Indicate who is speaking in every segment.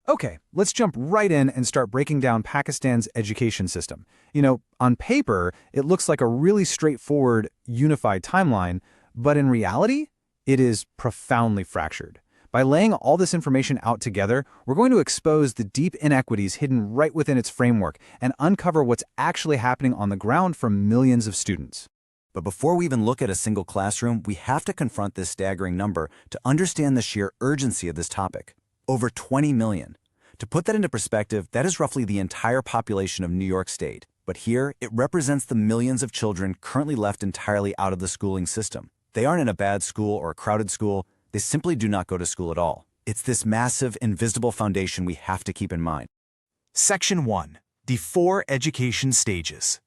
Speaker 1: Okay, let's jump right in and start breaking down Pakistan's education system. On paper, it looks like a really straightforward, unified timeline, but in reality, it is profoundly fractured. By laying all this information out together, we're going to expose the deep inequities hidden right within its framework and uncover what's actually happening on the ground for millions of students.
Speaker 2: But before we even look at a single classroom, we have to confront this staggering number to understand the sheer urgency of this topic. Over 20 million. To put that into perspective, that is roughly the entire population of New York State. But here, it represents the millions of children currently left entirely out of the schooling system. They aren't in a bad school or a crowded school. They simply do not go to school at all. It's this massive, invisible foundation we have to keep in mind.
Speaker 3: Section 1. The 4 education stages.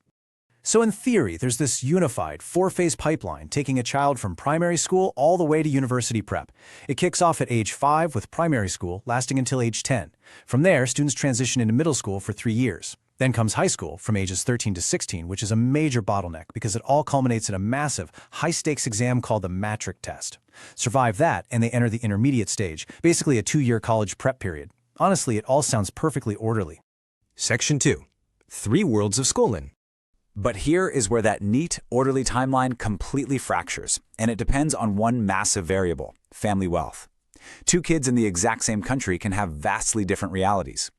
Speaker 3: So in theory, there's this unified 4-phase pipeline taking a child from primary school all the way to university prep. It kicks off at age 5 with primary school, lasting until age 10. From there, students transition into middle school for 3 years. Then comes high school from ages 13 to 16, which is a major bottleneck because it all culminates in a massive, high-stakes exam called the matric test. Survive that, and they enter the intermediate stage, basically a 2-year college prep period. Honestly, it all sounds perfectly orderly.
Speaker 4: Section 2. 3 worlds of schooling.
Speaker 2: But here is where that neat, orderly timeline completely fractures, and it depends on one massive variable: family wealth. 2 kids in the exact same country can have vastly different realities.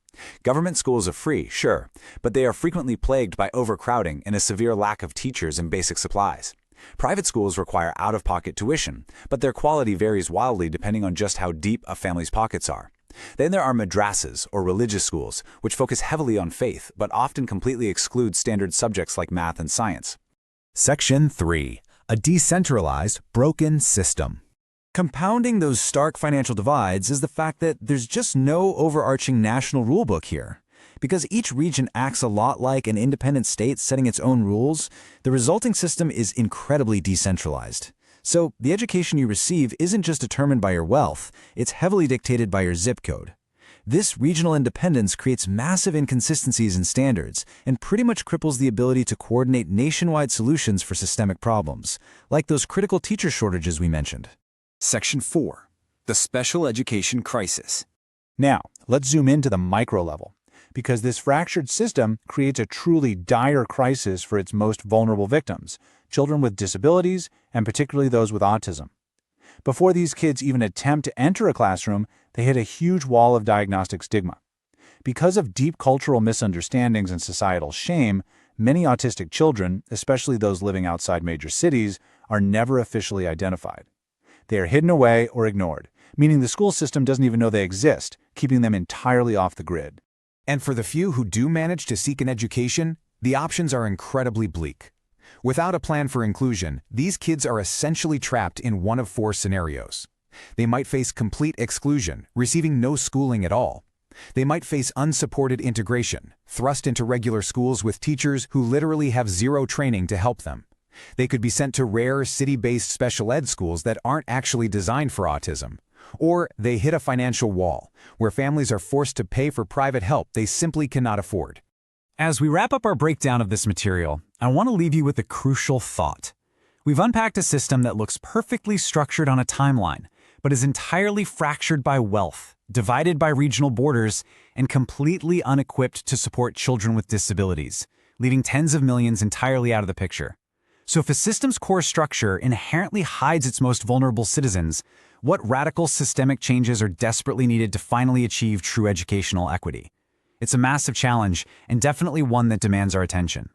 Speaker 2: Government schools are free, sure, but they are frequently plagued by overcrowding and a severe lack of teachers and basic supplies. Private schools require out-of-pocket tuition, but their quality varies wildly depending on just how deep a family's pockets are. Then there are madrasas, or religious schools, which focus heavily on faith, but often completely exclude standard subjects like math and science.
Speaker 5: Section 3. A decentralized, broken system. Compounding those stark financial divides is the fact that there's just no overarching national rulebook here. Because each region acts a lot like an independent state setting its own rules, the resulting system is incredibly decentralized. So the education you receive isn't just determined by your wealth, it's heavily dictated by your zip code. This regional independence creates massive inconsistencies in standards and pretty much cripples the ability to coordinate nationwide solutions for systemic problems, like those critical teacher shortages we mentioned.
Speaker 4: Section 4. The special education crisis.
Speaker 1: Now, let's zoom into the micro level, because this fractured system creates a truly dire crisis for its most vulnerable victims, children with disabilities, and particularly those with autism. Before these kids even attempt to enter a classroom, they hit a huge wall of diagnostic stigma. Because of deep cultural misunderstandings and societal shame, many autistic children, especially those living outside major cities, are never officially identified. They are hidden away or ignored, meaning the school system doesn't even know they exist, keeping them entirely off the grid.
Speaker 3: And for the few who do manage to seek an education, the options are incredibly bleak. Without a plan for inclusion, these kids are essentially trapped in one of 4 scenarios. They might face complete exclusion, receiving no schooling at all. They might face unsupported integration, thrust into regular schools with teachers who literally have zero training to help them. They could be sent to rare, city-based special ed schools that aren't actually designed for autism. Or they hit a financial wall, where families are forced to pay for private help they simply cannot afford.
Speaker 5: As we wrap up our breakdown of this material, I want to leave you with a crucial thought. We've unpacked a system that looks perfectly structured on a timeline, but is entirely fractured by wealth, divided by regional borders, and completely unequipped to support children with disabilities, leaving tens of millions entirely out of the picture. So if a system's core structure inherently hides its most vulnerable citizens, what radical systemic changes are desperately needed to finally achieve true educational equity? It's a massive challenge, and definitely one that demands our attention.